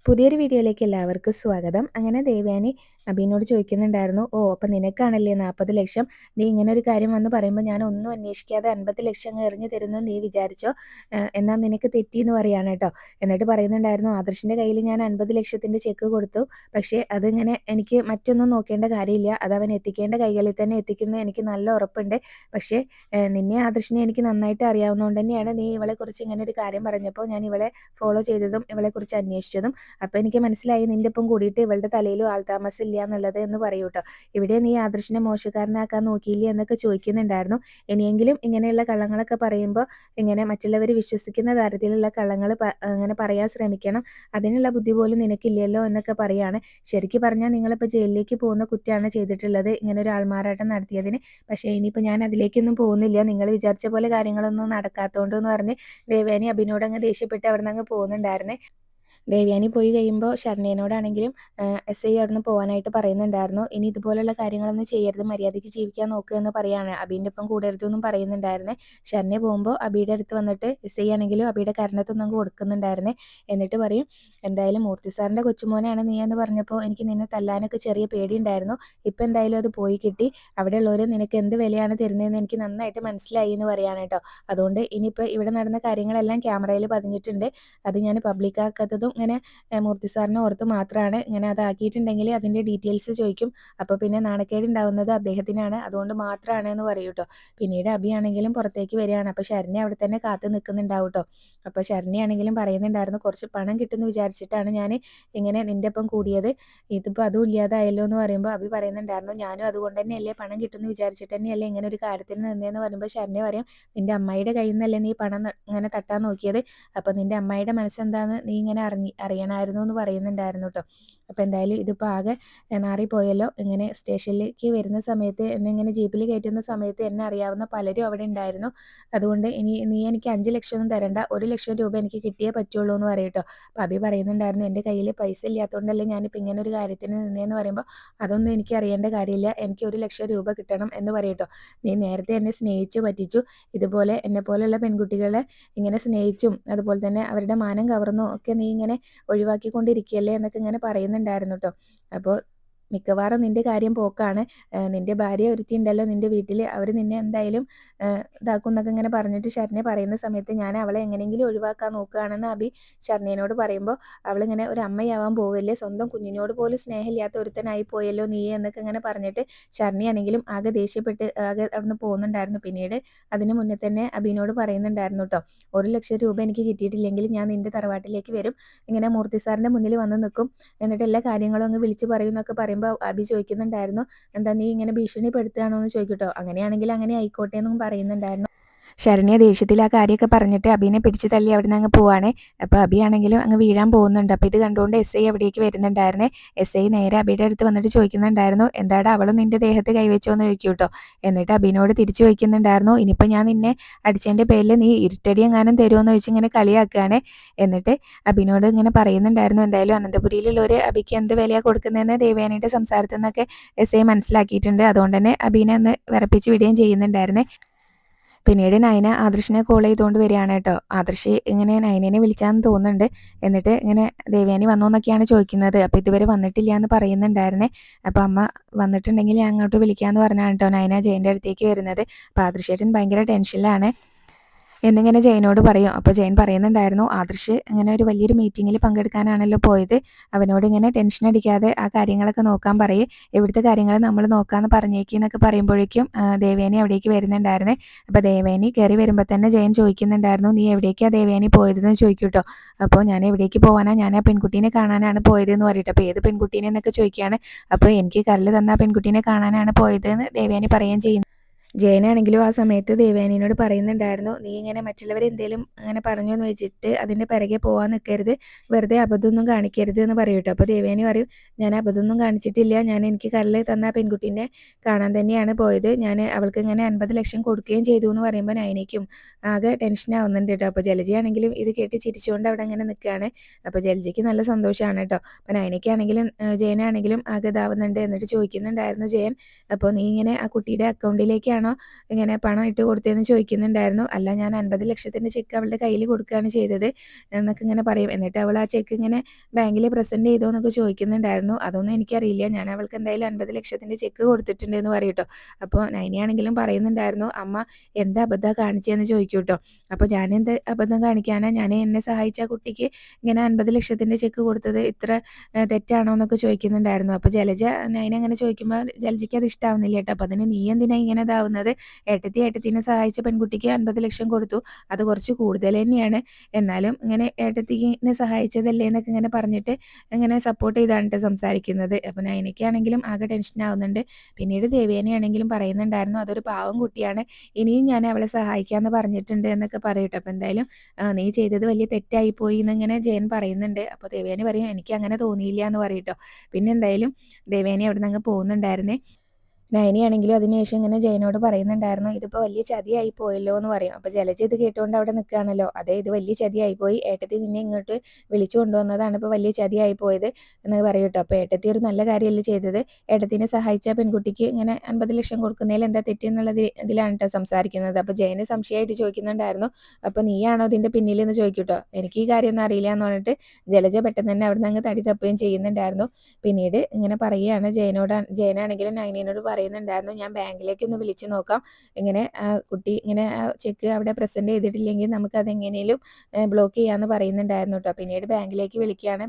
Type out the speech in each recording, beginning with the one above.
പുതിയൊരു വീഡിയോയിലേക്ക് എല്ലാവർക്കും സ്വാഗതം. അങ്ങനെ ദേവയാനി അബീനോട് ചോദിക്കുന്നുണ്ടായിരുന്നു, ഓ അപ്പം നിനക്കാണല്ലേ 40 ലക്ഷം, നീ ഇങ്ങനെ ഒരു കാര്യം വന്ന് പറയുമ്പോൾ ഞാൻ ഒന്നും അന്വേഷിക്കാതെ 50 ലക്ഷം അങ്ങ് എറിഞ്ഞു തരുന്നു നീ വിചാരിച്ചോ, എന്നാൽ നിനക്ക് തെറ്റിയെന്ന് പറയാണ് കേട്ടോ. എന്നിട്ട് പറയുന്നുണ്ടായിരുന്നു, ആദർശിൻ്റെ കയ്യിൽ ഞാൻ 50 ലക്ഷത്തിൻ്റെ ചെക്ക് കൊടുത്തു, പക്ഷേ അതിങ്ങനെ എനിക്ക് മറ്റൊന്നും നോക്കേണ്ട കാര്യമില്ല, അത് അവൻ എത്തിക്കേണ്ട കൈകളിൽ തന്നെ എത്തിക്കുന്നത് എനിക്ക് നല്ല ഉറപ്പുണ്ട്. പക്ഷേ നിന്നെ ആദർശിനെ എനിക്ക് നന്നായിട്ട് അറിയാവുന്നതുകൊണ്ട് തന്നെയാണ് നീ ഇവളെക്കുറിച്ച് ഇങ്ങനെ ഒരു കാര്യം പറഞ്ഞപ്പോൾ ഞാൻ ഇവളെ ഫോളോ ചെയ്തതും ഇവളെക്കുറിച്ച് അന്വേഷിച്ചതും. അപ്പോൾ എനിക്ക് മനസ്സിലായി നിന്റെ ഒപ്പം കൂടിയിട്ട് ഇവളുടെ തലയിലും ആൾതാമസം ഇല്ല എന്നുള്ളത് എന്ന് പറയൂ കേട്ടോ. ഇവിടെ നീ ആദർശിനെ മോശക്കാരനാക്കാൻ നോക്കിയില്ലേ എന്നൊക്കെ ചോദിക്കുന്നുണ്ടായിരുന്നു. ഇനിയെങ്കിലും ഇങ്ങനെയുള്ള കള്ളങ്ങളൊക്കെ പറയുമ്പോൾ ഇങ്ങനെ മറ്റുള്ളവർ വിശ്വസിക്കുന്ന തരത്തിലുള്ള കള്ളങ്ങൾ അങ്ങനെ പറയാൻ ശ്രമിക്കണം, അതിനുള്ള ബുദ്ധി പോലും നിനക്കില്ലല്ലോ എന്നൊക്കെ പറയാണ്. ശരിക്കും പറഞ്ഞാൽ നിങ്ങളിപ്പോൾ ജയിലിലേക്ക് പോകുന്ന കുറ്റമാണ് ചെയ്തിട്ടുള്ളത്, ഇങ്ങനെ ഒരു ആൾമാറാട്ടം നടത്തിയതിന്. പക്ഷേ ഇനിയിപ്പോൾ ഞാൻ അതിലേക്കൊന്നും പോകുന്നില്ല, നിങ്ങൾ വിചാരിച്ച പോലെ കാര്യങ്ങളൊന്നും നടക്കാത്തതുകൊണ്ട് എന്ന് പറഞ്ഞ് ദേവയാനി അഭിനോട് അങ്ങ് ദേഷ്യപ്പെട്ട് അവിടെ നിന്ന് അങ്ങ് പോകുന്നുണ്ടായിരുന്നേ. ദേവയാനി പോയി കഴിയുമ്പോൾ ശരണ്യനോടാണെങ്കിലും SI അവിടുന്ന് പോകാനായിട്ട് പറയുന്നുണ്ടായിരുന്നു. ഇനി ഇതുപോലുള്ള കാര്യങ്ങളൊന്നും ചെയ്യരുത്, മര്യാദയ്ക്ക് ജീവിക്കാൻ നോക്കുക എന്ന് പറയാണ്. അബീൻ്റെ ഒപ്പം കൂടരുതെന്നും പറയുന്നുണ്ടായിരുന്നേ. ശരണ്യ പോകുമ്പോൾ അബിയുടെ അടുത്ത് വന്നിട്ട് SI ആണെങ്കിലും അബിയുടെ കരണത്തൊന്നും കൊടുക്കുന്നുണ്ടായിരുന്നേ. എന്നിട്ട് പറയും, എന്തായാലും മൂർത്തി സാറിൻ്റെ കൊച്ചുമോനാണ് നീ എന്ന് പറഞ്ഞപ്പോൾ എനിക്ക് നിന്നെ തല്ലാനൊക്കെ ചെറിയ പേടിയുണ്ടായിരുന്നു. ഇപ്പം എന്തായാലും അത് പോയി കിട്ടി, അവിടെയുള്ളവർ നിനക്ക് എന്ത് വിലയാണ് തരുന്നതെന്ന് എനിക്ക് നന്നായിട്ട് മനസ്സിലായി എന്ന് പറയാണ് കേട്ടോ. അതുകൊണ്ട് ഇനിയിപ്പോൾ ഇവിടെ നടന്ന കാര്യങ്ങളെല്ലാം ക്യാമറയിൽ പതിഞ്ഞിട്ടുണ്ട്, അത് ഞാൻ പബ്ലിക്കാക്കാത്തതും ഇങ്ങനെ മൂർത്തി സാറിനെ ഓർത്ത് മാത്രമാണ്. ഇങ്ങനെ അതാക്കിയിട്ടുണ്ടെങ്കിൽ അതിൻ്റെ ഡീറ്റെയിൽസ് ചോദിക്കും, അപ്പോൾ പിന്നെ നാണക്കേട് ഉണ്ടാവുന്നത് അദ്ദേഹത്തിനാണ്, അതുകൊണ്ട് മാത്രമാണ് എന്ന് പറയും കേട്ടോ. പിന്നീട് അബിയാണെങ്കിലും പുറത്തേക്ക് വരികയാണ്. അപ്പോൾ ശരണ്യ അവിടെ തന്നെ കാത്തു നിൽക്കുന്നുണ്ടാവും കേട്ടോ. അപ്പോൾ ശരണ്യാണെങ്കിലും പറയുന്നുണ്ടായിരുന്നു, കുറച്ച് പണം കിട്ടുമെന്ന് വിചാരിച്ചിട്ടാണ് ഞാൻ ഇങ്ങനെ നിൻ്റെ ഒപ്പം കൂടിയത്, ഇതിപ്പോൾ അതും ഇല്ലാതായല്ലോ എന്ന് പറയുമ്പോൾ അബി പറയുന്നുണ്ടായിരുന്നു, ഞാനും അതുകൊണ്ട് തന്നെയല്ലേ, പണം കിട്ടുമെന്ന് വിചാരിച്ചിട്ട് തന്നെയല്ലേ ഇങ്ങനെ ഒരു കാര്യത്തിന് നിന്നതെന്ന് പറയുമ്പോൾ ശരണ്യ പറയും, നിൻ്റെ അമ്മായിയുടെ കയ്യിൽ നിന്നല്ലേ നീ പണം ഇങ്ങനെ തട്ടാൻ നോക്കിയത്, അപ്പോൾ നിൻ്റെ അമ്മായിയുടെ മനസ്സെന്താന്ന് നീ ഇങ്ങനെ അറിയണമായിരുന്നു എന്ന് പറയുന്നുണ്ടായിരുന്നു കേട്ടോ. അപ്പോൾ എന്തായാലും ഇതിപ്പോൾ ആകെ നാറിപ്പോയല്ലോ. ഇങ്ങനെ സ്റ്റേഷനിലേക്ക് വരുന്ന സമയത്ത് എന്നെ ഇങ്ങനെ ജീപ്പിൽ കയറ്റുന്ന സമയത്ത് എന്നെ അറിയാവുന്ന പലരും അവിടെ ഉണ്ടായിരുന്നു, അതുകൊണ്ട് നീ എനിക്ക് 5 ലക്ഷം ഒന്നും തരണ്ട, 1 ലക്ഷം രൂപ എനിക്ക് കിട്ടിയേ പറ്റുള്ളൂ എന്ന് പറയും കേട്ടോ. അപ്പോൾ അബി പറയുന്നുണ്ടായിരുന്നു, എൻ്റെ കയ്യിൽ പൈസ ഇല്ലാത്തതുകൊണ്ടല്ലേ ഞാനിപ്പോൾ ഇങ്ങനെ ഒരു കാര്യത്തിന് നിന്നേന്ന് പറയുമ്പോൾ, അതൊന്നും എനിക്ക് അറിയേണ്ട കാര്യമില്ല, എനിക്ക് 1 ലക്ഷം രൂപ കിട്ടണം എന്ന് പറയും കേട്ടോ. നീ നേരത്തെ എന്നെ സ്നേഹിച്ചു പറ്റിച്ചു, ഇതുപോലെ എന്നെപ്പോലെയുള്ള പെൺകുട്ടികളെ ഇങ്ങനെ സ്നേഹിച്ചും അതുപോലെ തന്നെ അവരുടെ മാനം കവർന്നും ഒക്കെ നീ ഇങ്ങനെ ഒഴിവാക്കിക്കൊണ്ടിരിക്കുകയല്ലേ എന്നൊക്കെ ഇങ്ങനെ പറയുന്നുണ്ടായിരുന്നു കേട്ടോ. അപ്പോൾ മിക്കവാറും നിന്റെ കാര്യം പോക്കാണ്, നിന്റെ ഭാര്യ ഒരുത്തി ഉണ്ടല്ലോ നിന്റെ വീട്ടിൽ, അവർ നിന്നെ എന്തായാലും ഇതാക്കും എന്നൊക്കെ ഇങ്ങനെ പറഞ്ഞിട്ട് ശരണ്യ പറയുന്ന സമയത്ത്, ഞാൻ അവളെ എങ്ങനെയെങ്കിലും ഒഴിവാക്കാൻ നോക്കുകയാണെന്ന് അബി ശരണ്യനോട് പറയുമ്പോൾ, അവളിങ്ങനെ ഒരു അമ്മയാവാൻ പോവല്ലേ, സ്വന്തം കുഞ്ഞിനോട് പോലും സ്നേഹമില്ലാത്ത ഒരുത്തനായി പോയല്ലോ നീ എന്നൊക്കെ ഇങ്ങനെ പറഞ്ഞിട്ട് ശരണ്യാണെങ്കിലും ആകെ ദേഷ്യപ്പെട്ട് ആകെ അവിടുന്ന് പോകുന്നുണ്ടായിരുന്നു. പിന്നീട് അതിന് മുന്നേ തന്നെ അബിനോട് പറയുന്നുണ്ടായിരുന്നു കേട്ടോ, 1 ലക്ഷം രൂപ എനിക്ക് കിട്ടിയിട്ടില്ലെങ്കിൽ ഞാൻ നിന്റെ തറവാട്ടിലേക്ക് വരും, ഇങ്ങനെ മൂർത്തി സാറിൻ്റെ മുന്നിൽ വന്ന് നിൽക്കും, എന്നിട്ട് എല്ലാ കാര്യങ്ങളും അങ്ങ് വിളിച്ചു പറയും എന്നൊക്കെ പറയുമ്പോൾ അബി ചോദിക്കുന്നുണ്ടായിരുന്നു, എന്താ നീ ഇങ്ങനെ ഭീഷണിപ്പെടുത്തുകയാണോ എന്ന് ചോദിക്കട്ടോ. അങ്ങനെയാണെങ്കിൽ അങ്ങനെ ആയിക്കോട്ടെ എന്നും പറയുന്നുണ്ടായിരുന്നു. ശരണ്യ ദേഷ്യത്തിൽ ആ കാര്യമൊക്കെ പറഞ്ഞിട്ട് അബീനെ പിടിച്ച് തള്ളി അവിടെ നിന്ന് അങ്ങ് പോവാണ്. അപ്പോൾ അബിയാണെങ്കിലും അങ്ങ് വീഴാൻ പോകുന്നുണ്ട്. അപ്പോൾ ഇത് കണ്ടുകൊണ്ട് SI അവിടേക്ക് വരുന്നുണ്ടായിരുന്നേ. SI നേരെ അബിയുടെ അടുത്ത് വന്നിട്ട് ചോദിക്കുന്നുണ്ടായിരുന്നു, എന്താടാ അവളും നിന്റെ ദേഹത്ത് കൈവച്ചോ എന്ന് ചോദിക്കും കേട്ടോ. എന്നിട്ട് അബിനോട് തിരിച്ചു ചോദിക്കുന്നുണ്ടായിരുന്നു, ഇനിയിപ്പോൾ ഞാൻ നിന്നെ അടിച്ചതിൻ്റെ പേരിൽ നീ ഇരുട്ടടി എങ്ങാനും തരുമോ എന്ന് ചോദിച്ച് ഇങ്ങനെ കളിയാക്കുകയാണ്. എന്നിട്ട് അബിനോട് ഇങ്ങനെ പറയുന്നുണ്ടായിരുന്നു, എന്തായാലും അനന്തപുരിയിലുള്ളവർ അബിക്ക് എന്ത് വിലയാണ് കൊടുക്കുന്നതെന്ന് ദേവയാനിയുടെ സംസാരത്തിൽ നിന്നൊക്കെ SI മനസ്സിലാക്കിയിട്ടുണ്ട്, അതുകൊണ്ട് തന്നെ അബീനെ ഒന്ന് വിറപ്പിച്ച് വിടുകയും ചെയ്യുന്നുണ്ടായിരുന്നേ. പിന്നീട് നയന ആദർശിനെ കോൾ ചെയ്തുകൊണ്ട് വരികയാണ് കേട്ടോ. ആദർശ് ഇങ്ങനെ നയനെ വിളിച്ചാന്ന് തോന്നുന്നുണ്ട്. എന്നിട്ട് ഇങ്ങനെ ദേവയാനി വന്നോ എന്നൊക്കെയാണ് ചോദിക്കുന്നത്. അപ്പോൾ ഇതുവരെ വന്നിട്ടില്ല എന്ന് പറയുന്നുണ്ടായിരുന്നേ. അപ്പോൾ അമ്മ വന്നിട്ടുണ്ടെങ്കിൽ ഞാൻ അങ്ങോട്ട് വിളിക്കാമെന്ന് പറഞ്ഞാണ് കേട്ടോ നയന ജയൻ്റെ അടുത്തേക്ക് വരുന്നത്. അപ്പോൾ ആദർശേട്ടൻ ഭയങ്കര ടെൻഷനിലാണ് എന്നിങ്ങനെ ജയനോട് പറയും. അപ്പോൾ ജയൻ പറയുന്നുണ്ടായിരുന്നു, ആദർശ് ഇങ്ങനെ ഒരു വലിയൊരു മീറ്റിങ്ങിൽ പങ്കെടുക്കാനാണല്ലോ പോയത്, അവനോട് ഇങ്ങനെ ടെൻഷൻ അടിക്കാതെ ആ കാര്യങ്ങളൊക്കെ നോക്കാൻ പറയും, ഇവിടുത്തെ കാര്യങ്ങൾ നമ്മൾ നോക്കാമെന്ന് പറഞ്ഞേക്കി എന്നൊക്കെ പറയുമ്പോഴേക്കും ദേവയാനി അവിടേക്ക് വരുന്നുണ്ടായിരുന്നേ. അപ്പോൾ ദേവയാനി കയറി വരുമ്പോൾ തന്നെ ജയൻ ചോദിക്കുന്നുണ്ടായിരുന്നു, നീ എവിടേക്കാണ് ദേവയാനി പോയതെന്ന് ചോദിക്കും കേട്ടോ. അപ്പോൾ ഞാൻ എവിടേക്ക് പോകാനാണ്, ഞാൻ ആ പെൺകുട്ടീനെ കാണാനാണ് പോയതെന്ന് പറയട്ടെ. അപ്പോൾ ഏത് പെൺകുട്ടീനെ എന്നൊക്കെ ചോദിക്കുകയാണ്. അപ്പോൾ എനിക്ക് കല്ല് തന്ന ആ പെൺകുട്ടീനെ കാണാനാണ് പോയതെന്ന് ദേവയാനി പറയുകയും ചെയ്യുന്നു. ജയനാണെങ്കിലും ആ സമയത്ത് ദേവയാനിയോട് പറയുന്നുണ്ടായിരുന്നു, നീ ഇങ്ങനെ മറ്റുള്ളവരെന്തേലും അങ്ങനെ പറഞ്ഞു എന്ന് വെച്ചിട്ട് അതിൻ്റെ പിറകെ പോകാൻ നിൽക്കരുത്, വെറുതെ അബദ്ധമൊന്നും കാണിക്കരുത് എന്ന് പറയും കേട്ടോ. അപ്പോൾ ദേവയാനി പറയും, ഞാൻ അബദ്ധമൊന്നും കാണിച്ചിട്ടില്ല, ഞാൻ എനിക്ക് കല്ല് തന്ന പെൺകുട്ടീനെ കാണാൻ തന്നെയാണ് പോയത്, ഞാൻ അവൾക്ക് ഇങ്ങനെ 50 ലക്ഷം കൊടുക്കുകയും ചെയ്തു എന്ന് പറയുമ്പോൾ നയനയ്ക്കും ആകെ ടെൻഷൻ ആവുന്നുണ്ട് കേട്ടോ. അപ്പോൾ ജലജയാണെങ്കിലും ഇത് കേട്ട് ചിരിച്ചുകൊണ്ട് അവിടെ അങ്ങനെ നിൽക്കുകയാണ്. അപ്പോൾ ജലജയ്ക്ക് നല്ല സന്തോഷമാണ് കേട്ടോ. അപ്പോൾ നയനയ്ക്കാണെങ്കിലും ജയനാണെങ്കിലും ആകെ ഇതാവുന്നുണ്ട്. എന്നിട്ട് ചോദിക്കുന്നുണ്ടായിരുന്നു ജയൻ, അപ്പോൾ നീ ഇങ്ങനെ ആ കുട്ടിയുടെ അക്കൗണ്ടിലേക്കാണ് തെറ്റാണോ ഇങ്ങനെ പണം ഇട്ട് കൊടുത്തതെന്ന് ചോദിക്കുന്നുണ്ടായിരുന്നു. അല്ല, ഞാൻ 50 ലക്ഷത്തിൻ്റെ ചെക്ക് അവളുടെ കയ്യിൽ കൊടുക്കുകയാണ് ചെയ്തത് എന്നൊക്കെ ഇങ്ങനെ പറയും. എന്നിട്ട് അവൾ ആ ചെക്ക് ഇങ്ങനെ ബാങ്കിൽ പ്രസൻറ്റ് ചെയ്തോ എന്നൊക്കെ ചോദിക്കുന്നുണ്ടായിരുന്നു. അതൊന്നും എനിക്കറിയില്ല, ഞാൻ അവൾക്ക് എന്തായാലും 50 ലക്ഷത്തിൻ്റെ ചെക്ക് കൊടുത്തിട്ടുണ്ട് എന്ന് പറയും കേട്ടോ. അപ്പോൾ നൈനിയാണെങ്കിലും പറയുന്നുണ്ടായിരുന്നു, അമ്മ എന്താ അബദ്ധം കാണിച്ചതെന്ന് ചോദിക്കും കേട്ടോ. അപ്പോൾ ഞാൻ എന്ത് അബദ്ധം കാണിക്കാനാ, ഞാൻ എന്നെ സഹായിച്ച കുട്ടിക്ക് ഇങ്ങനെ 50 ലക്ഷത്തിൻ്റെ ചെക്ക് കൊടുത്തത് ഇത്ര തെറ്റാണോ എന്നൊക്കെ ചോദിക്കുന്നുണ്ടായിരുന്നു. അപ്പോൾ ജലജ നൈന അങ്ങനെ ചോദിക്കുമ്പോൾ ജലജയ്ക്ക് അത് ഇഷ്ടാവുന്നില്ല കേട്ടോ. അപ്പോൾ അതിന് നീ എന്തിനാ ഇങ്ങനെ ഇതാവുന്നത്, ഏട്ടത്തിനെ സഹായിച്ച പെൺകുട്ടിക്ക് 50 ലക്ഷം കൊടുത്തു, അത് കുറച്ച് കൂടുതൽ തന്നെയാണ്, എന്നാലും ഇങ്ങനെ ഏട്ടത്തിനെ സഹായിച്ചതല്ലേ എന്നൊക്കെ ഇങ്ങനെ പറഞ്ഞിട്ട് ഇങ്ങനെ സപ്പോർട്ട് ചെയ്താണ് സംസാരിക്കുന്നത്. അപ്പോൾ നൈനയ്ക്കാണെങ്കിലും ആകെ ടെൻഷൻ ആവുന്നുണ്ട്. പിന്നീട് ദേവയാനിയാണെങ്കിലും പറയുന്നുണ്ടായിരുന്നു, അതൊരു പാവം കുട്ടിയാണ്, ഇനിയും ഞാൻ അവളെ സഹായിക്കാമെന്ന് പറഞ്ഞിട്ടുണ്ട് എന്നൊക്കെ പറയട്ടോ. അപ്പോൾ എന്തായാലും നീ ചെയ്തത് വലിയ തെറ്റായി പോയി എന്നിങ്ങനെ ജയൻ പറയുന്നുണ്ട്. അപ്പോൾ ദേവയാനി പറയും, എനിക്ക് അങ്ങനെ തോന്നിയില്ല എന്ന് പറയട്ടോ. പിന്നെ എന്തായാലും ദേവയാനി അവിടെ നിന്ന് അങ്ങ് പോകുന്നുണ്ടായിരുന്നേ. നയനിയാണെങ്കിലും അതിനുശേഷം ഇങ്ങനെ ജയനോട് പറയുന്നുണ്ടായിരുന്നു, ഇതിപ്പോൾ വലിയ ചതിയായി പോയല്ലോ എന്ന് പറയും. അപ്പോൾ ജലജ ഇത് കേട്ടുകൊണ്ട് അവിടെ നിൽക്കുകയാണല്ലോ, അതെ ഇത് വലിയ ചതിയായി പോയി, ഏട്ടത്തി നിന്നെ ഇങ്ങോട്ട് വിളിച്ചു കൊണ്ടുവന്നതാണ് ഇപ്പോൾ വലിയ ചതിയായി പോയത് എന്ന് പറയും കേട്ടോ. അപ്പോൾ ഏട്ടത്തി ഒരു നല്ല കാര്യമല്ലേ ചെയ്തത്, ഏട്ടത്തിനെ സഹായിച്ച പെൺകുട്ടിക്ക് ഇങ്ങനെ 50 ലക്ഷം കൊടുക്കുന്നതിൽ എന്താ തെറ്റെന്നുള്ളത് ഇതിലാണ് കേട്ടോ സംസാരിക്കുന്നത്. അപ്പോൾ ജയന് സംശയമായിട്ട് ചോദിക്കുന്നുണ്ടായിരുന്നു, അപ്പോൾ നീയാണോ ഇതിൻ്റെ പിന്നിലെന്ന് ചോദിക്കും കേട്ടോ. എനിക്ക് ഈ കാര്യമൊന്നും അറിയില്ല എന്ന് പറഞ്ഞിട്ട് ജലജ പെട്ടെന്ന് തന്നെ അവിടെ നിന്ന് അങ്ങ് തടി തപ്പുകയും ചെയ്യുന്നുണ്ടായിരുന്നു. പിന്നീട് ഇങ്ങനെ പറയുകയാണ് ജയനാണെങ്കിലും നൈനയോട് പറയുന്നുണ്ടായിരുന്നു, ഞാൻ ബാങ്കിലേക്ക് ഒന്ന് വിളിച്ച് നോക്കാം, ഇങ്ങനെ കുട്ടി ഇങ്ങനെ ചെക്ക് അവിടെ പ്രസൻറ്റ് ചെയ്തിട്ടില്ലെങ്കിൽ നമുക്ക് അതെങ്ങനെയും ബ്ലോക്ക് ചെയ്യാമെന്ന് പറയുന്നുണ്ടായിരുന്നു കേട്ടോ. പിന്നീട് ബാങ്കിലേക്ക് വിളിക്കുകയാണ്.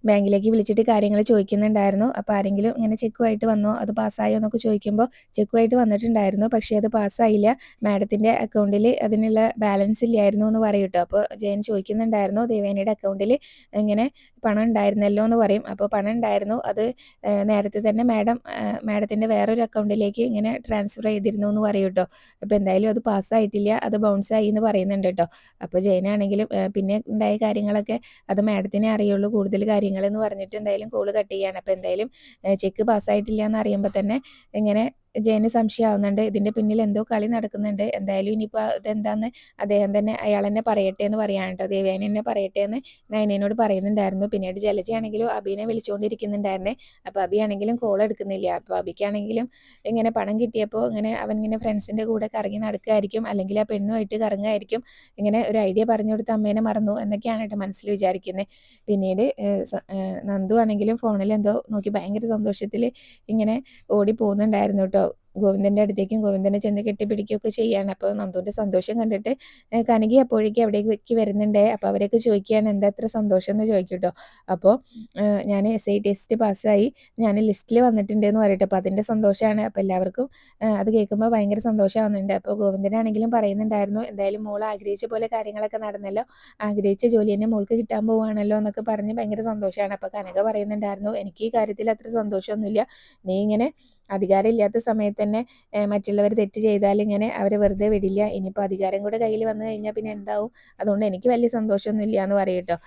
ബാങ്കിലേക്ക് വിളിച്ചിട്ട് കാര്യങ്ങൾ ചോദിക്കുന്നുണ്ടായിരുന്നു. അപ്പോൾ ആരെങ്കിലും ഇങ്ങനെ ചെക്കുമായിട്ട് വന്നോ, അത് പാസ്സായോ എന്നൊക്കെ ചോദിക്കുമ്പോൾ ചെക്കുമായിട്ട് വന്നിട്ടുണ്ടായിരുന്നു, പക്ഷേ അത് പാസ്സായില്ല, മാഡത്തിൻ്റെ അക്കൗണ്ടിൽ അതിനുള്ള ബാലൻസ് ഇല്ലായിരുന്നു എന്ന് പറയും കേട്ടോ. അപ്പോൾ ജയൻ ചോദിക്കുന്നുണ്ടായിരുന്നു, ദേവേനയുടെ അക്കൗണ്ടിൽ ഇങ്ങനെ പണം ഉണ്ടായിരുന്നല്ലോ എന്ന് പറയും. അപ്പോൾ പണം ഉണ്ടായിരുന്നു, അത് നേരത്തെ തന്നെ മാഡത്തിൻ്റെ വേറൊരു അക്കൗണ്ടിലേക്ക് ഇങ്ങനെ ട്രാൻസ്ഫർ ചെയ്തിരുന്നു എന്ന് പറയും കേട്ടോ. അപ്പോൾ എന്തായാലും അത് പാസ്സായിട്ടില്ല, അത് ബൗൺസ് ആയി എന്ന് പറയുന്നുണ്ട് കേട്ടോ. അപ്പോൾ ജയനാണെങ്കിലും പിന്നെ ഉണ്ടായ കാര്യങ്ങളൊക്കെ അത് മാഡത്തിനെ അറിയുള്ളൂ കൂടുതൽ കാര്യങ്ങളെന്ന് പറഞ്ഞിട്ട് എന്തായാലും കോള് കട്ട് ചെയ്യാണ്. അപ്പോൾ എന്തായാലും ചെക്ക് പാസ്സായിട്ടില്ല എന്ന് അറിയുമ്പോൾ തന്നെ ഇങ്ങനെ ജയന് സംശയമാവുന്നുണ്ട്, ഇതിൻ്റെ പിന്നിൽ എന്തോ കളി നടക്കുന്നുണ്ട്, എന്തായാലും ഇനിയിപ്പോൾ ഇതെന്താന്ന് അദ്ദേഹം തന്നെ അയാൾ തന്നെ പറയട്ടെ എന്ന് പറയാൻ കേട്ടോ. ദേവയാനി തന്നെ പറയട്ടെ എന്ന് നയനയോട് പറയുന്നുണ്ടായിരുന്നു. പിന്നീട് ജലജയാണെങ്കിലും അബീനെ വിളിച്ചുകൊണ്ടിരിക്കുന്നുണ്ടായിരുന്നേ. അപ്പോൾ അബിയാണെങ്കിലും കോൾ എടുക്കുന്നില്ല. അപ്പോൾ അബിക്കാണെങ്കിലും ഇങ്ങനെ പണം കിട്ടിയപ്പോൾ ഇങ്ങനെ അവൻ ഇങ്ങനെ ഫ്രണ്ട്സിൻ്റെ കൂടെ കറങ്ങി നടക്കുകയായിരിക്കും, അല്ലെങ്കിൽ ആ പെണ്ണുമായിട്ട് കറങ്ങുമായിരിക്കും, ഇങ്ങനെ ഒരു ഐഡിയ പറഞ്ഞു കൊടുത്ത് അമ്മേനെ മറന്നു എന്നൊക്കെയാണ് കേട്ടോ മനസ്സിൽ വിചാരിക്കുന്നത്. പിന്നീട് നന്ദു ആണെങ്കിലും ഫോണിൽ എന്തോ നോക്കി ഭയങ്കര സന്തോഷത്തിൽ ഇങ്ങനെ ഓടി പോകുന്നുണ്ടായിരുന്നു കേട്ടോ. ഗോവിന്ദൻ്റെ അടുത്തേക്കും ഗോവിന്ദനെ ചെന്ന് കെട്ടിപ്പിടിക്കുകയൊക്കെ ചെയ്യാണ്. അപ്പോൾ നന്ദുവിൻ്റെ സന്തോഷം കണ്ടിട്ട് കനകി അപ്പോഴേക്കും അവിടേക്ക് വരുന്നുണ്ട്. അപ്പോൾ അവരൊക്കെ ചോദിക്കുകയാണ്, എന്താ ഇത്ര സന്തോഷം എന്ന് ചോദിക്കും കേട്ടോ. അപ്പോൾ ഞാൻ SI ടെസ്റ്റ് പാസ്സായി, ഞാൻ ലിസ്റ്റിൽ വന്നിട്ടുണ്ട് എന്ന് പറയട്ടെ. അപ്പോൾ അതിൻ്റെ സന്തോഷമാണ്. അപ്പോൾ എല്ലാവർക്കും അത് കേൾക്കുമ്പോൾ ഭയങ്കര സന്തോഷമാവുന്നുണ്ട്. അപ്പോൾ ഗോവിന്ദനാണെങ്കിലും പറയുന്നുണ്ടായിരുന്നു, എന്തായാലും മോൾ ആഗ്രഹിച്ച പോലെ കാര്യങ്ങളൊക്കെ നടന്നല്ലോ, ആഗ്രഹിച്ച ജോലി തന്നെ മോൾക്ക് കിട്ടാൻ പോവുകയാണല്ലോ എന്നൊക്കെ പറഞ്ഞ് ഭയങ്കര സന്തോഷമാണ്. അപ്പോൾ കനക പറയുന്നുണ്ടായിരുന്നു, എനിക്ക് ഈ കാര്യത്തിൽ അത്ര സന്തോഷമൊന്നുമില്ല, നീ ഇങ്ങനെ അധികാരം ഇല്ലാത്ത സമയത്ത് തന്നെ മറ്റുള്ളവർ തെറ്റ് ചെയ്താൽ ഇങ്ങനെ അവരെ വെറുതെ വിടില്ല, ഇനിയിപ്പോൾ അധികാരം കൂടെ കയ്യിൽ വന്നു കഴിഞ്ഞാൽ പിന്നെ എന്താവും, അതുകൊണ്ട് എനിക്ക് വലിയ സന്തോഷമൊന്നുമില്ല എന്ന് പറയും കേട്ടോ.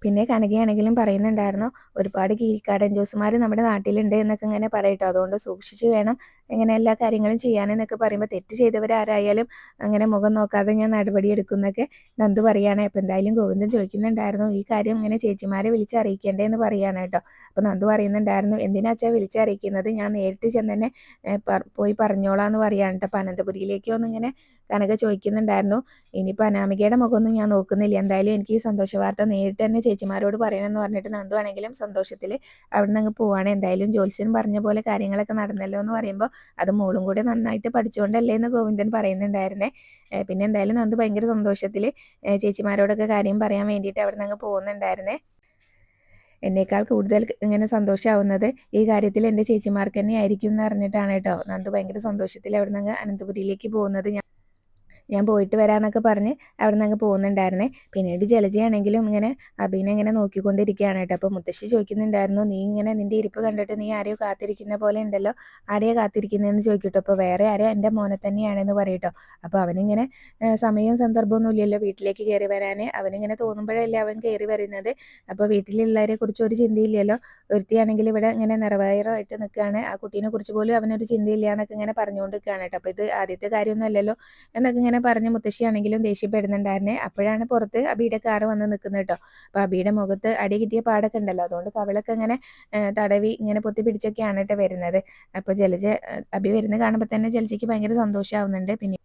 പിന്നെ കനകയാണെങ്കിലും പറയുന്നുണ്ടായിരുന്നു, ഒരുപാട് കീരിക്കാടൻ ജോസുമാർ നമ്മുടെ നാട്ടിലുണ്ട് എന്നൊക്കെ ഇങ്ങനെ പറയട്ടോ, അതുകൊണ്ട് സൂക്ഷിച്ച് വേണം ഇങ്ങനെ എല്ലാ കാര്യങ്ങളും ചെയ്യാനെന്നൊക്കെ പറയുമ്പോൾ തെറ്റ് ചെയ്തവരാരായാലും അങ്ങനെ മുഖം നോക്കാതെ ഞാൻ നടപടി എടുക്കുന്നൊക്കെ നന്ദു പറയുകയാണ്. അപ്പോൾ എന്തായാലും ഗോവിന്ദൻ ചോദിക്കുന്നുണ്ടായിരുന്നു, ഈ കാര്യം ഇങ്ങനെ ചേച്ചിമാരെ വിളിച്ചറിയിക്കേണ്ടതെന്ന് പറയുകയാണ് കേട്ടോ. അപ്പോൾ നന്ദു പറയുന്നുണ്ടായിരുന്നു, എന്തിനാച്ചാ വിളിച്ചറിയിക്കുന്നത്, ഞാൻ നേരിട്ട് ചെന്ന് തന്നെ പോയി പറഞ്ഞോളാം എന്ന് പറയുകയാണ് കേട്ടോ. അപ്പോൾ അനന്തപുരിയിലേക്കോ എന്നിങ്ങനെ കനക ചോദിക്കുന്നുണ്ടായിരുന്നു. ഇനിയിപ്പോൾ അനാമികയുടെ മുഖമൊന്നും ഞാൻ നോക്കുന്നില്ല, എന്തായാലും എനിക്ക് ഈ സന്തോഷ വാർത്ത നേരിട്ട് തന്നെ ചേച്ചിമാരോട് പറയണമെന്ന് പറഞ്ഞിട്ട് നന്ദു ആണെങ്കിലും സന്തോഷത്തിൽ അവിടെ നിന്ന് അങ്ങ് പോവാണ്. എന്തായാലും ജോത്സ്യൻ പറഞ്ഞ പോലെ കാര്യങ്ങളൊക്കെ നടന്നല്ലോ എന്ന് പറയുമ്പോൾ അത് മോളും കൂടെ നന്നായിട്ട് പഠിച്ചുകൊണ്ടല്ലേ എന്ന് ഗോവിന്ദൻ പറയുന്നുണ്ടായിരുന്നേ. പിന്നെ എന്തായാലും നന്ദു ഭയങ്കര സന്തോഷത്തിൽ ചേച്ചിമാരോടൊക്കെ കാര്യം പറയാൻ വേണ്ടിയിട്ട് അവിടെ നിന്ന് അങ്ങ് പോകുന്നുണ്ടായിരുന്നേ. എന്നേക്കാൾ കൂടുതൽ ഇങ്ങനെ സന്തോഷമാവുന്നത് ഈ കാര്യത്തിൽ എൻ്റെ ചേച്ചിമാർക്ക് തന്നെ ആയിരിക്കും എന്ന് അറിഞ്ഞിട്ടാണ് കേട്ടോ നന്ദു ഭയങ്കര സന്തോഷത്തിൽ അവിടെ നിന്ന് അനന്തപുരിയിലേക്ക് പോകുന്നത്. ഞാൻ പോയിട്ട് വരാമെന്നൊക്കെ പറഞ്ഞ് അവിടെ നിന്ന് അങ്ങ് പോകുന്നുണ്ടായിരുന്നേ. പിന്നീട് ജലജയാണെങ്കിലും ഇങ്ങനെ അബീനെ ഇങ്ങനെ നോക്കിക്കൊണ്ടിരിക്കുകയാണ് കേട്ടോ. അപ്പോൾ മുത്തശ്ശി ചോദിക്കുന്നുണ്ടായിരുന്നു, നീ ഇങ്ങനെ നിൻ്റെ ഇരിപ്പ് കണ്ടിട്ട് നീ ആരെയോ കാത്തിരിക്കുന്ന പോലെ ഉണ്ടല്ലോ, ആരെയാണ് കാത്തിരിക്കുന്നതെന്ന് ചോദിക്കട്ടോ. അപ്പോൾ വേറെ ആരെയോ എൻ്റെ മോനെ തന്നെയാണെന്ന് പറയട്ടോ. അപ്പോൾ അവനിങ്ങനെ സമയവും സന്ദർഭമൊന്നും ഇല്ലല്ലോ വീട്ടിലേക്ക് കയറി വരാൻ, അവനിങ്ങനെ തോന്നുമ്പോഴല്ലേ അവൻ കയറി വരുന്നത്. അപ്പോൾ വീട്ടിലുള്ളവരെ കുറിച്ച് ഒരു ചിന്തയില്ലല്ലോ, ഒരുത്തിയാണെങ്കിൽ ഇവിടെ ഇങ്ങനെ നിറവയറായിട്ട് നിൽക്കുകയാണ്, ആ കുട്ടീനെ കുറിച്ച് പോലും അവനൊരു ചിന്തയില്ല എന്നൊക്കെ ഇങ്ങനെ പറഞ്ഞുകൊണ്ട് നിൽക്കുകയാണ് കേട്ടോ. അപ്പോൾ ഇത് ആദ്യത്തെ കാര്യമൊന്നും അല്ലല്ലോ എന്നൊക്കെ ഇങ്ങനെ ഇങ്ങനെ പറഞ്ഞ് മുത്തശ്ശിയാണെങ്കിലും ദേഷ്യപ്പെടുന്നുണ്ടായിരുന്നേ. അപ്പോഴാണ് പുറത്ത് അബിയുടെ കാറ് വന്ന് നിൽക്കുന്നത് കേട്ടോ. അപ്പോൾ അബിയുടെ മുഖത്ത് അടി കിട്ടിയ പാടൊക്കെ ഉണ്ടല്ലോ, അതുകൊണ്ട് കവിളൊക്കെ ഇങ്ങനെ തടവി ഇങ്ങനെ പൊത്തി പിടിച്ചൊക്കെയാണ് കേട്ടോ വരുന്നത്. അപ്പോൾ ജലജ അബി വരുന്നത് കാണുമ്പോൾ തന്നെ ജലജയ്ക്ക് ഭയങ്കര സന്തോഷമാവുന്നുണ്ട്. പിന്നെ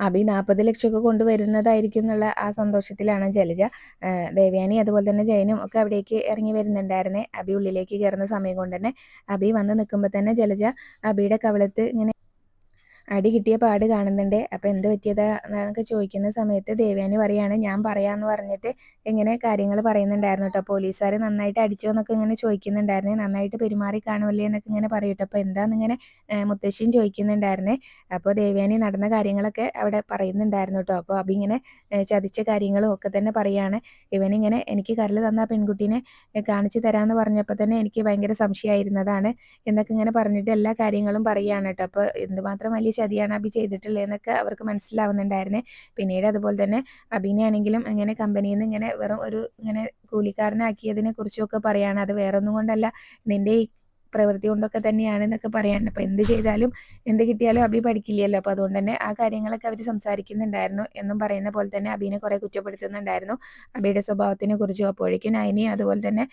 അബി 40 ലക്ഷമൊക്കെ കൊണ്ടുവരുന്നതായിരിക്കും എന്നുള്ള ആ സന്തോഷത്തിലാണ് ജലജ. ദേവയാനി അതുപോലെ തന്നെ ജയനും ഒക്കെ അവിടേക്ക് ഇറങ്ങി വരുന്നുണ്ടായിരുന്നേ. അബി ഉള്ളിലേക്ക് കയറുന്ന സമയം കൊണ്ട് തന്നെ അബി വന്ന് നിൽക്കുമ്പോൾ തന്നെ ജലജ അബിയുടെ കവിളത്ത് ഇങ്ങനെ അടി കിട്ടിയ പാട് കാണുന്നുണ്ട്. അപ്പോൾ എന്ത് പറ്റിയതാ എന്നൊക്കെ ചോദിക്കുന്ന സമയത്ത് ദേവയാനി പറയാണ്, ഞാൻ പറയാമെന്ന് പറഞ്ഞിട്ട് ഇങ്ങനെ കാര്യങ്ങൾ പറയുന്നുണ്ടായിരുന്നു കേട്ടോ. പോലീസുകാർ നന്നായിട്ട് അടിച്ചോ എന്നൊക്കെ ഇങ്ങനെ ചോദിക്കുന്നുണ്ടായിരുന്നേ. നന്നായിട്ട് പെരുമാറി കാണുമല്ലേ എന്നൊക്കെ ഇങ്ങനെ പറയട്ടോ. അപ്പോൾ എന്താണെന്നിങ്ങനെ മുത്തശ്ശിയും ചോദിക്കുന്നുണ്ടായിരുന്നേ. അപ്പോൾ ദേവയാനി നടന്ന കാര്യങ്ങളൊക്കെ അവിടെ പറയുന്നുണ്ടായിരുന്നു കേട്ടോ. അപ്പോൾ അബി ഇങ്ങനെ ചതിച്ച കാര്യങ്ങളും ഒക്കെ തന്നെ പറയാണ്. ഇവനിങ്ങനെ എനിക്ക് കരൾ തന്ന പെൺകുട്ടീനെ കാണിച്ചു തരാമെന്ന് പറഞ്ഞപ്പോൾ തന്നെ എനിക്ക് ഭയങ്കര സംശയമായിരുന്നതാണ് എന്നൊക്കെ ഇങ്ങനെ പറഞ്ഞിട്ട് എല്ലാ കാര്യങ്ങളും പറയുകയാണ് കേട്ടോ. അപ്പോൾ എന്തുമാത്രം വലിയ ചതിയാണ് അബി ചെയ്തിട്ടുള്ളതെന്നൊക്കെ അവർക്ക് മനസ്സിലാവുന്നുണ്ടായിരുന്നേ. പിന്നീട് അതുപോലെ തന്നെ അബിനെയാണെങ്കിലും ഇങ്ങനെ കമ്പനിയിൽ നിന്ന് ഇങ്ങനെ വെറും ഒരു ഇങ്ങനെ കൂലിക്കാരനാക്കിയതിനെ കുറിച്ചൊക്കെ പറയാണ്. അത് വേറൊന്നും കൊണ്ടല്ല, നിന്റെ ഈ പ്രവൃത്തി കൊണ്ടൊക്കെ തന്നെയാണ് എന്നൊക്കെ പറയാണ്ട്. അപ്പോൾ എന്ത് ചെയ്താലും എന്ത് കിട്ടിയാലും അബി പഠിക്കില്ലല്ലോ. അപ്പോൾ അതുകൊണ്ട് തന്നെ ആ കാര്യങ്ങളൊക്കെ അവർ സംസാരിക്കുന്നുണ്ടായിരുന്നു എന്നും പറയുന്ന പോലെ തന്നെ അബീനെ കുറേ കുറ്റപ്പെടുത്തുന്നുണ്ടായിരുന്നു, അബിയുടെ സ്വഭാവത്തിനെ കുറിച്ചും. അപ്പോഴേക്കും നയനിയും അതുപോലെ തന്നെ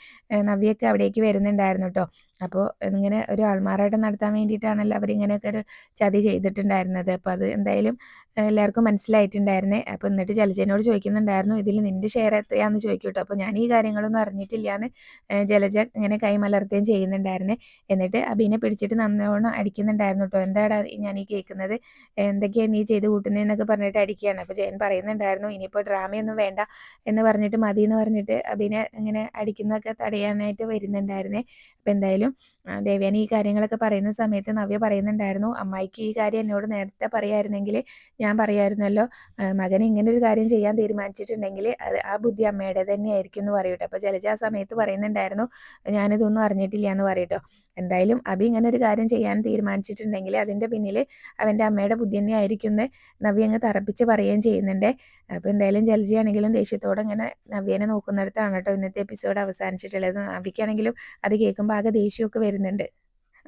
നവ്യൊക്കെ അവിടേക്ക് വരുന്നുണ്ടായിരുന്നു കേട്ടോ. അപ്പോൾ ഇങ്ങനെ ഒരു ആൾമാറാട്ടം നടത്താൻ വേണ്ടിയിട്ടാണല്ലോ അവരിങ്ങനെയൊക്കെ ഒരു ചതി ചെയ്തിട്ടുണ്ടായിരുന്നത്. അപ്പോൾ അത് എന്തായാലും എല്ലാവർക്കും മനസ്സിലായിട്ടുണ്ടായിരുന്നേ. അപ്പോൾ എന്നിട്ട് ജലജനോട് ചോദിക്കുന്നുണ്ടായിരുന്നു, ഇതിൽ നിന്റെ ഷെയർ എത്രയാണെന്ന് ചോദിക്കും കേട്ടോ. അപ്പോൾ ഞാൻ ഈ കാര്യങ്ങളൊന്നും അറിഞ്ഞിട്ടില്ല എന്ന് ജലജ ഇങ്ങനെ കൈമലർത്തുകയും ചെയ്യുന്നുണ്ടായിരുന്നേ. എന്നിട്ട് അബീനെ പിടിച്ചിട്ട് നന്നോണം അടിക്കുന്നുണ്ടായിരുന്നു കേട്ടോ. എന്താടാ ഞാൻ ഈ കേൾക്കുന്നത്, എന്തൊക്കെയാണ് നീ ചെയ്ത് കൂട്ടുന്നതെന്നൊക്കെ പറഞ്ഞിട്ട് അടിക്കുകയാണ്. അപ്പോൾ ജയൻ പറയുന്നുണ്ടായിരുന്നു, ഇനിയിപ്പോൾ ഡ്രാമയൊന്നും വേണ്ട എന്ന് പറഞ്ഞിട്ട് മതി എന്ന് പറഞ്ഞിട്ട് അബീനെ ഇങ്ങനെ അടിക്കുന്നതൊക്കെ തടയാനായിട്ട് വരുന്നുണ്ടായിരുന്നേ. അപ്പോൾ എന്തായാലും ദേവയാനി ഈ കാര്യങ്ങളൊക്കെ പറയുന്ന സമയത്ത് നവ്യ പറയുന്നുണ്ടായിരുന്നു, അമ്മായിക്ക് ഈ കാര്യം എന്നോട് നേരത്തെ പറയായിരുന്നെങ്കിൽ ഞാൻ പറയായിരുന്നല്ലോ, മകൻ ഇങ്ങനെ ഒരു കാര്യം ചെയ്യാൻ തീരുമാനിച്ചിട്ടുണ്ടെങ്കിൽ അത് ആ ബുദ്ധി അമ്മയുടെ തന്നെയായിരിക്കും എന്ന് പറയട്ടോ. അപ്പോൾ ജലജ ആ സമയത്ത് പറയുന്നുണ്ടായിരുന്നു, ഞാനിതൊന്നും അറിഞ്ഞിട്ടില്ല എന്ന് പറയട്ടോ. എന്തായാലും അബി ഇങ്ങനെ ഒരു കാര്യം ചെയ്യാൻ തീരുമാനിച്ചിട്ടുണ്ടെങ്കിൽ അതിൻ്റെ പിന്നിൽ അവൻ്റെ അമ്മയുടെ ബുദ്ധി തന്നെ ആയിരിക്കും എന്ന് നവ്യ അങ്ങ് തറപ്പിച്ച് പറയുകയും ചെയ്യുന്നുണ്ട്. അപ്പോൾ എന്തായാലും ജലജയാണെങ്കിലും ദേഷ്യത്തോടെ ഇങ്ങനെ നവ്യനെ നോക്കുന്നിടത്താണ് കേട്ടോ ഇന്നത്തെ എപ്പിസോഡ് അവസാനിച്ചിട്ടുള്ളത്. നവ്യക്കാണെങ്കിലും അത് കേൾക്കുമ്പോൾ ആകെ ദേഷ്യമൊക്കെ വരുന്നുണ്ട്.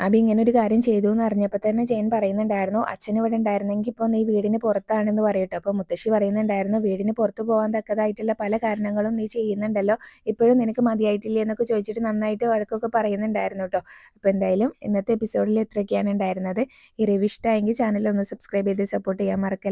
അബി ഇങ്ങനെ ഒരു കാര്യം ചെയ്തു എന്ന് അറിഞ്ഞപ്പോൾ തന്നെ ജയൻ പറയുന്നുണ്ടായിരുന്നു, അച്ഛൻ ഇവിടെ ഉണ്ടായിരുന്നെങ്കിൽ ഇപ്പോൾ നീ വീടിന് പുറത്താണെന്ന് പറയട്ടോ. അപ്പോൾ മുത്തശ്ശി പറയുന്നുണ്ടായിരുന്നു, വീടിന് പുറത്ത് പോകാൻ തക്കതായിട്ടുള്ള പല കാരണങ്ങളും നീ ചെയ്യുന്നുണ്ടല്ലോ, ഇപ്പോഴും നിനക്ക് മതിയായിട്ടില്ലേ എന്നൊക്കെ ചോദിച്ചിട്ട് നന്നായിട്ട് വഴക്കൊക്കെ പറയുന്നുണ്ടായിരുന്നു കേട്ടോ. അപ്പോൾ എന്തായാലും ഇന്നത്തെ എപ്പിസോഡിൽ ഇത്രയൊക്കെയാണ് ഉണ്ടായിരുന്നത്. ഈ റിവ്യൂ ഇഷ്ടമായെങ്കിൽ ചാനൽ ഒന്ന് സബ്സ്ക്രൈബ് ചെയ്ത് സപ്പോർട്ട് ചെയ്യാൻ മറക്കല്ല.